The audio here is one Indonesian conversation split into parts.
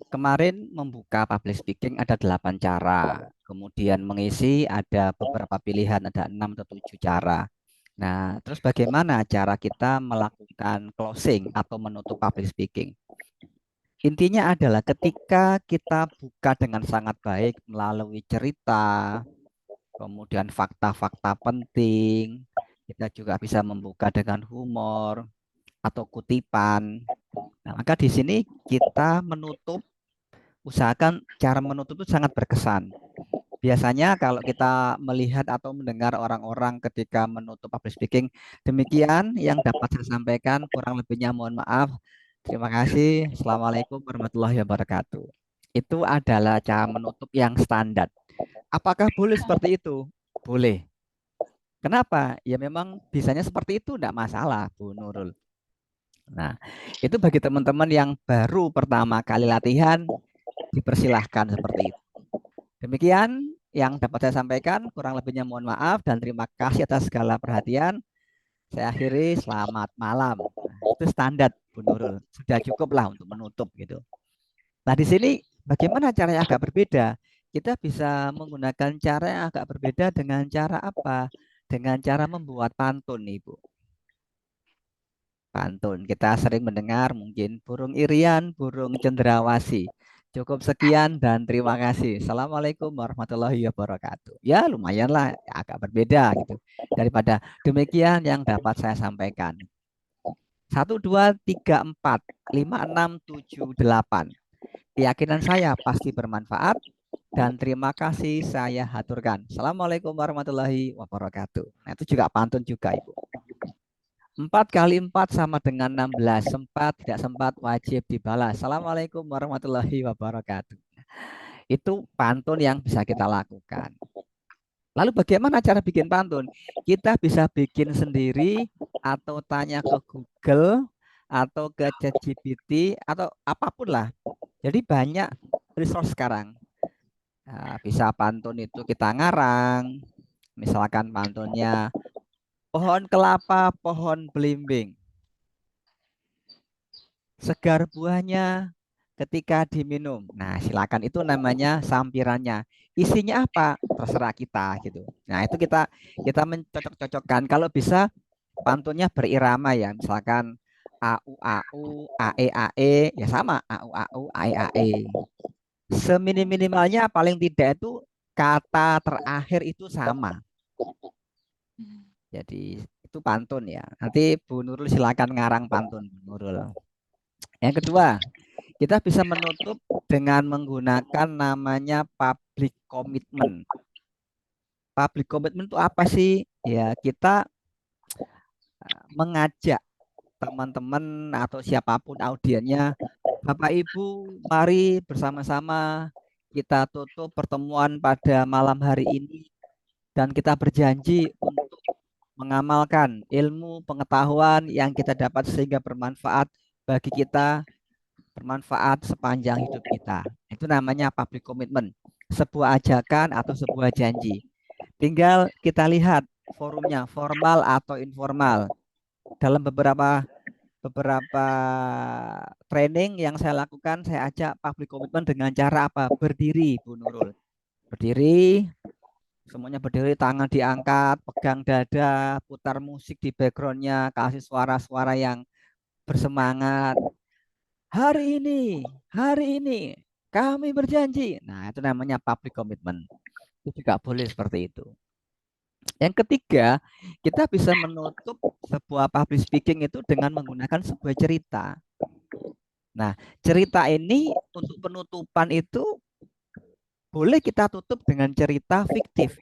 Kemarin membuka public speaking ada 8 cara. Kemudian mengisi ada beberapa pilihan, ada 6 atau 7 cara. Nah, terus bagaimana cara kita melakukan closing atau menutup public speaking? Intinya adalah ketika kita buka dengan sangat baik melalui cerita, kemudian fakta-fakta penting, kita juga bisa membuka dengan humor atau kutipan. Nah, maka di sini kita menutup, usahakan cara menutup itu sangat berkesan. Biasanya kalau kita melihat atau mendengar orang-orang ketika menutup public speaking, demikian yang dapat saya sampaikan, kurang lebihnya mohon maaf. Terima kasih. Assalamualaikum warahmatullahi wabarakatuh. Itu adalah cara menutup yang standar. Apakah boleh seperti itu? Boleh. Kenapa? Ya memang bisanya seperti itu, tidak masalah, Bu Nurul. Nah, itu bagi teman-teman yang baru pertama kali latihan, dipersilahkan seperti itu. Demikian yang dapat saya sampaikan, kurang lebihnya mohon maaf dan terima kasih atas segala perhatian. Saya akhiri, selamat malam. Nah, itu standar, Bu Nurul. Sudah cukup lah untuk menutup gitu. Nah, di sini bagaimana cara yang agak berbeda? Kita bisa menggunakan cara yang agak berbeda dengan cara apa? Dengan cara membuat pantun, Ibu. Pantun. Kita sering mendengar mungkin burung irian, burung cendrawasih. Cukup sekian dan terima kasih. Assalamualaikum warahmatullahi wabarakatuh. Ya lumayanlah agak berbeda gitu. Daripada demikian yang dapat saya sampaikan. 1, 2, 3, 4, 5, 6, 7, 8. Keyakinan saya pasti bermanfaat dan terima kasih saya haturkan. Assalamualaikum warahmatullahi wabarakatuh. Nah itu juga pantun juga Ibu. 4 kali 4 sama dengan 16. Sempat, tidak sempat, wajib dibalas. Assalamualaikum warahmatullahi wabarakatuh. Itu pantun yang bisa kita lakukan. Lalu bagaimana cara bikin pantun? Kita bisa bikin sendiri atau tanya ke Google atau ke ChatGPT atau apapun lah. Jadi banyak resource sekarang. Nah, bisa pantun itu kita ngarang. Misalkan pantunnya pohon kelapa, pohon belimbing. Segar buahnya ketika diminum. Nah, silakan itu namanya sampirannya. Isinya apa? Terserah kita gitu. Nah, itu kita mencocok-cocokkan. Kalau bisa pantunnya berirama ya. Misalkan AU AE ya sama AU AE. Seminim-minimalnya paling tidak itu kata terakhir itu sama. Jadi itu pantun ya. Nanti Bu Nurul silakan ngarang pantun Bu Nurul. Yang kedua, kita bisa menutup dengan menggunakan namanya public commitment. Public commitment itu apa sih? Ya, kita mengajak teman-teman atau siapapun audiennya, Bapak Ibu, mari bersama-sama kita tutup pertemuan pada malam hari ini dan kita berjanji untuk mengamalkan ilmu pengetahuan yang kita dapat sehingga bermanfaat bagi kita, bermanfaat sepanjang hidup kita. Itu namanya public commitment, sebuah ajakan atau sebuah janji. Tinggal kita lihat forumnya, formal atau informal. Dalam beberapa training yang saya lakukan, saya ajak public commitment dengan cara apa? Berdiri, Bu Nurul. Berdiri, semuanya berdiri, tangan diangkat, pegang dada, putar musik di backgroundnya, kasih suara-suara yang bersemangat. Hari ini kami berjanji. Nah, itu namanya public commitment. Itu juga boleh seperti itu. Yang ketiga, kita bisa menutup sebuah public speaking itu dengan menggunakan sebuah cerita. Nah, cerita ini untuk penutupan itu boleh kita tutup dengan cerita fiktif.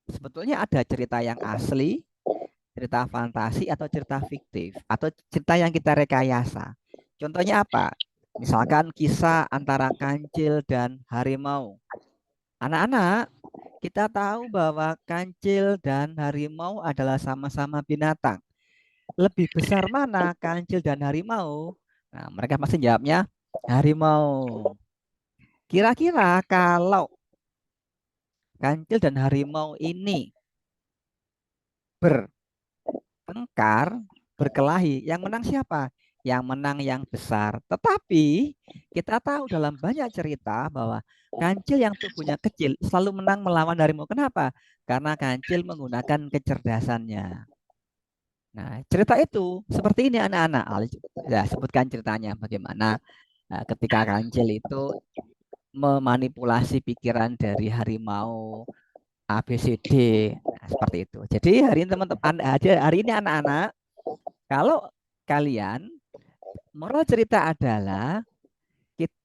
Sebetulnya ada cerita yang asli, cerita fantasi atau cerita fiktif, atau cerita yang kita rekayasa. Contohnya apa? Misalkan kisah antara kancil dan harimau. Anak-anak, kita tahu bahwa kancil dan harimau adalah sama-sama binatang. Lebih besar mana kancil dan harimau? Nah, mereka pasti jawabnya harimau. Kira-kira kalau kancil dan harimau ini bertengkar, berkelahi, yang menang siapa? yang menang yang besar. Tetapi kita tahu dalam banyak cerita bahwa kancil yang tubuhnya kecil selalu menang melawan harimau. Kenapa? Karena kancil menggunakan kecerdasannya. Nah, cerita itu seperti ini anak-anak. Ya, sebutkan ceritanya bagaimana ketika kancil itu memanipulasi pikiran dari harimau ABCD. Nah, seperti itu. Jadi hari ini teman-teman, hari ini anak-anak, kalau kalian, moral cerita adalah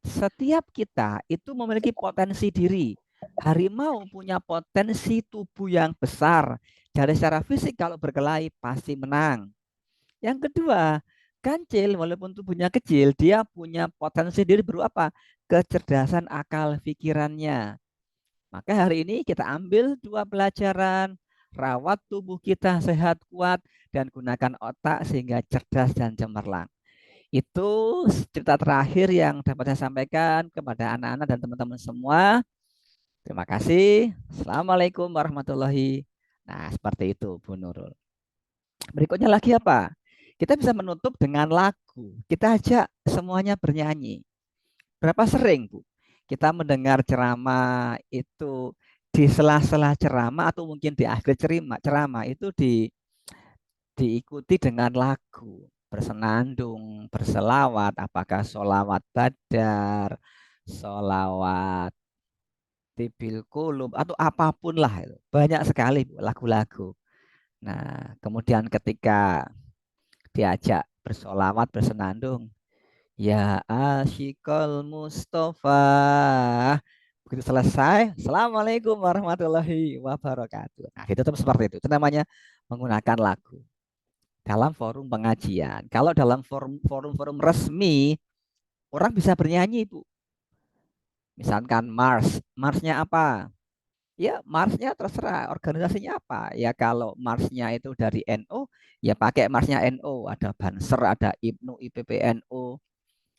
setiap kita itu memiliki potensi diri. Harimau punya potensi tubuh yang besar. Dari secara fisik kalau berkelahi pasti menang. Yang kedua, kancil walaupun tubuhnya kecil, dia punya potensi diri berupa apa? Kecerdasan akal pikirannya. Maka hari ini kita ambil dua pelajaran, rawat tubuh kita sehat kuat dan gunakan otak sehingga cerdas dan cemerlang. Itu cerita terakhir yang dapat saya sampaikan kepada anak-anak dan teman-teman semua. Terima kasih. Assalamualaikum warahmatullahi. Nah, seperti itu, Bu Nurul. Berikutnya lagi apa? Kita bisa menutup dengan lagu. Kita ajak semuanya bernyanyi. Berapa sering, Bu, kita mendengar ceramah itu di sela-sela ceramah atau mungkin di akhir ceramah itu diikuti dengan lagu, bersenandung, berselawat, apakah solawat badar, solawat tibil kulub, atau apapun lah itu. Banyak sekali Bu, lagu-lagu. Nah, kemudian ketika diajak bersolawat, bersenandung, ya asyikal Mustafa. Begitu selesai, Assalamualaikum warahmatullahi wabarakatuh. Nah, ditutup seperti itu. Itu namanya menggunakan lagu dalam forum pengajian. Kalau dalam forum-forum resmi, orang bisa bernyanyi, Bu. Misalkan Marsnya apa? Ya, Marsnya terserah organisasinya apa. Ya kalau Marsnya itu dari NU, ya pakai Marsnya NU. Ada Banser, ada IPNU, IPPNU.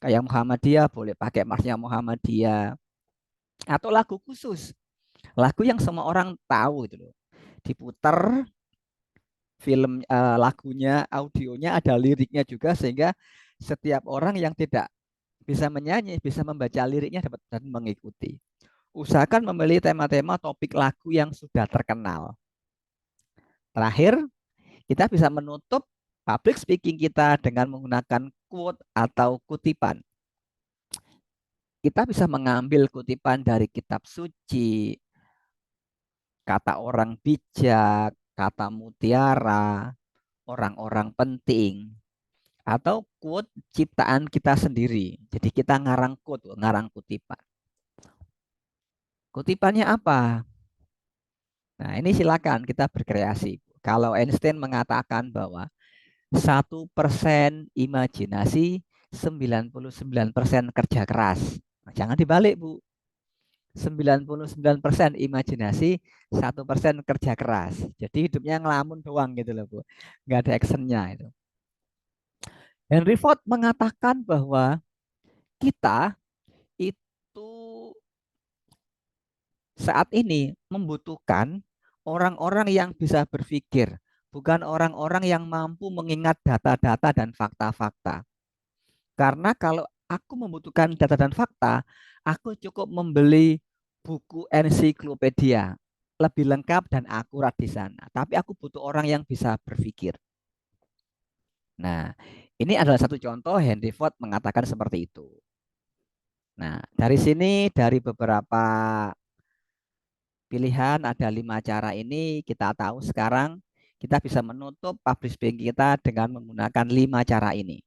Kayak Muhammadiyah boleh pakai Marsnya Muhammadiyah. Atau lagu khusus, lagu yang semua orang tahu itu loh. Diputar lagunya, audionya ada liriknya juga sehingga setiap orang yang tidak bisa menyanyi bisa membaca liriknya dapat dan mengikuti. Usahakan memilih tema-tema topik lagu yang sudah terkenal. Terakhir, kita bisa menutup public speaking kita dengan menggunakan quote atau kutipan. Kita bisa mengambil kutipan dari kitab suci, kata orang bijak, kata mutiara, orang-orang penting, atau quote ciptaan kita sendiri. Jadi kita ngarang quote, ngarang kutipan. Kutipannya apa? Nah, ini silakan kita berkreasi. Kalau Einstein mengatakan bahwa 1% imajinasi, 99% kerja keras. Nah, jangan dibalik, Bu. 99% imajinasi, 1% kerja keras. Jadi hidupnya ngelamun doang gitu loh, Bu. Nggak ada actionnya itu. Henry Ford mengatakan bahwa kita itu saat ini membutuhkan orang-orang yang bisa berpikir, bukan orang-orang yang mampu mengingat data-data dan fakta-fakta. Karena kalau aku membutuhkan data dan fakta, aku cukup membeli buku ensiklopedia lebih lengkap dan akurat di sana. Tapi aku butuh orang yang bisa berpikir. Nah, ini adalah satu contoh Henry Ford mengatakan seperti itu. Nah, dari sini dari beberapa pilihan ada 5 cara ini kita tahu sekarang kita bisa menutup public speaking kita dengan menggunakan 5 cara ini.